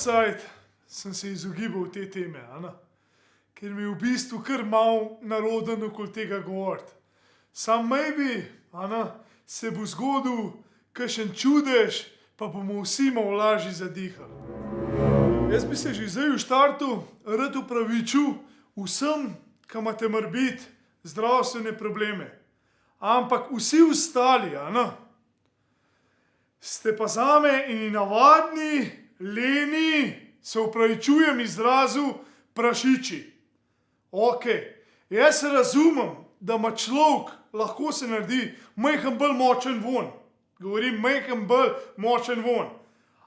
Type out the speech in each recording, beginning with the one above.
cajt sem se izogibal te teme, ker mi je v bistvu kar malo naroden okoli tega govoriti. Sam maybe, se bo zgodil kakšen čudež, pa bomo vsi malo lažje zadihali. Jaz bi se že zdaj v štartu rad opravičil vsem, ki imate morebiti zdravstvene probleme. Ampak vsi ostali, ste pa zame in navadni, leni, se opravičujem izrazu, prašiči. Okej, jaz razumem, da ima človek, lahko se naredi majhen bolj močen vonj. Govorim majhen bolj močen vonj.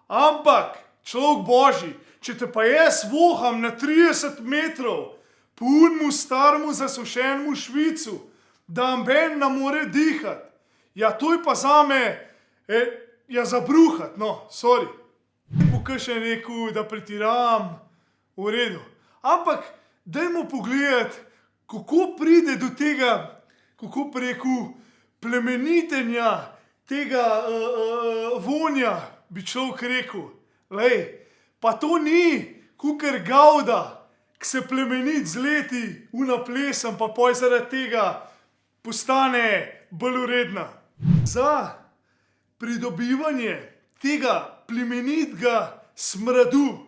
Ampak, človek božji, če te pa jaz voham na 30 metrov po unmu staremu zasušenemu švicu, da noben ne more dihati, ja to je pa zame, za bruhati, sorry. Bo kakšen rekel, da pretiravam, v redu. Ampak, dajmo pogledati, kako pride do tega, kako bi rekel, plemenitenja, tega vonja, bi človek rekel. Lej, pa to ni kakor gavda, ki se plemenit z leti, una plesem, pa poj zaradi tega postane bolj vredna. Za pridobivanje tega plemenitega smradu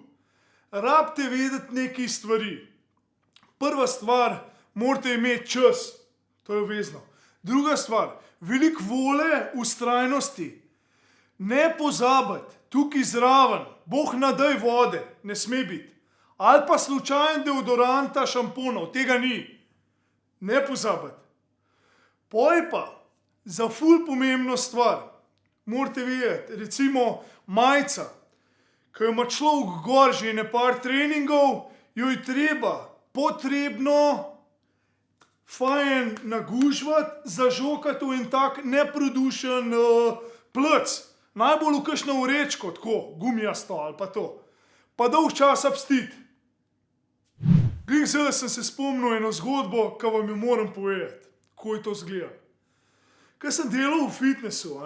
rabite vedeti nekaj stvari. Prva stvar, morate imeti čas, to je obvezno. Druga stvar, veliko volje, vztrajnosti. Ne pozabiti, tukaj zraven, Bog ne daj vode, ne sme biti. Ali pa slučajen deodoranta, šamponov, tega ni. Ne pozabiti. Poj pa, za ful pomembno stvar, morate vedeti, recimo majica, ko jo ima človek gor že par treningov, jo je potrebno fajn nagužvati, zažokati v en tak neprodušen plec. Najbolj v kakšno vrečko, tako, gumijasto ali pa to. Pa dolg časa pstiti. Glih zdaj sem se spomnil eno zgodbo, ki vam jo moram povedati, kako je to izgleda. Ko sem delal v fitnessu,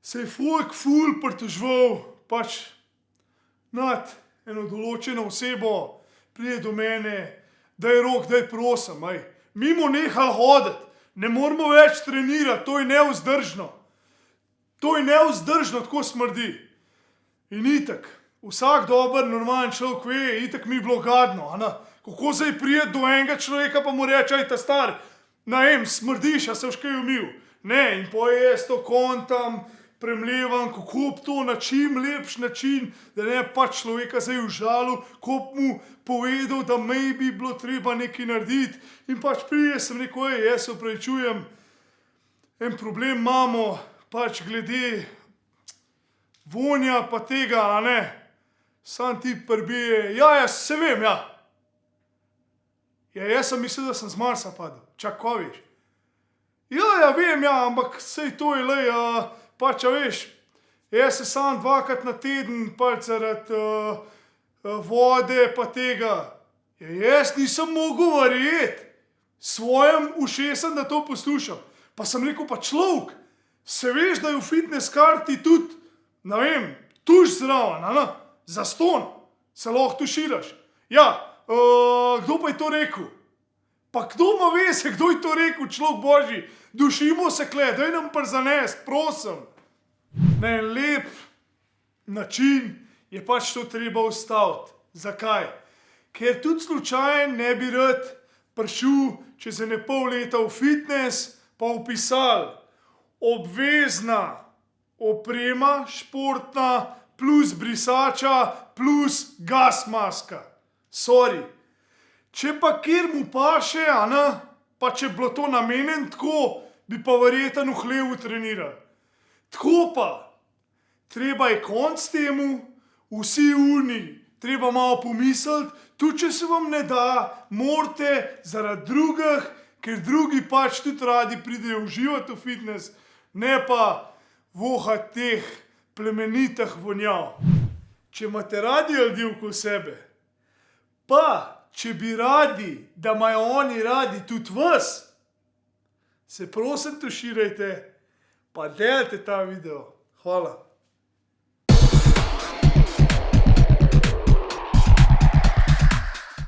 se je folk ful pritoževal pač nad eno določeno osebo, pride do mene, daj rok, daj prosim, mimo nehal hoditi, ne moramo več trenirati, to je nevzdržno. To je nevzdržno, tako smrdi. In itak, vsak dober, normalen človek ve, itak mi je bilo gadno, kako zdaj priti do enega človeka pa mu reči, ta star, smrdiš, a se boš kaj umil. Ne, in potem jaz to kontam, premlevam, kako bi to na čim lepši način, da ne pač človeka zdaj užalil, ko bi mu povedal, da bi bilo treba nekaj narediti. In pač prije sem rekel, jaz se opravičujem, en problem imamo, pač glede vonja pa tega, sam ti prbije, se vem, jaz sem mislil, da sem z Marsa padel, čak, ko veš? Vem, ampak sej to je, pač, veš, jaz se sam 2krat na teden, pač zaradi vode pa tega, jaz nisem mogel verjeti svojim ušesom, da to poslušam. Pa sem rekel, pa človek, se veš, da je v fitness karti tudi, tuš zraven, zastonj, se lahko tuširaš. Kdo pa je to rekel? Pa kdo ima veze, kdo je to rekel, človek božji? Dušimo se kle, daj nam prizanesti, prosim. Na en lep način je pač to treba ustaviti. Zakaj? Ker tudi slučajen ne bi rad prišel čez ene pol leta v fitness, pa vpisal obvezna oprema športna plus brisača plus gas maska. Sorry. Če pa kjer mu paše, pa če bilo to namenjeno tako, bi pa verjetno v hlevu treniral. Tako pa, treba je konc temu, vsi uni, treba malo pomisliti, tudi če se vam ne da, morate zaradi drugih, ker drugi pač tudi radi pridejo uživati v fitness, ne pa vohati teh plemenitih vonjav. Če imate radi ljudi okoli sebe, pa če bi radi, da imajo oni radi tudi vas, se prosim tuširajte, pa delajte ta video. Hvala.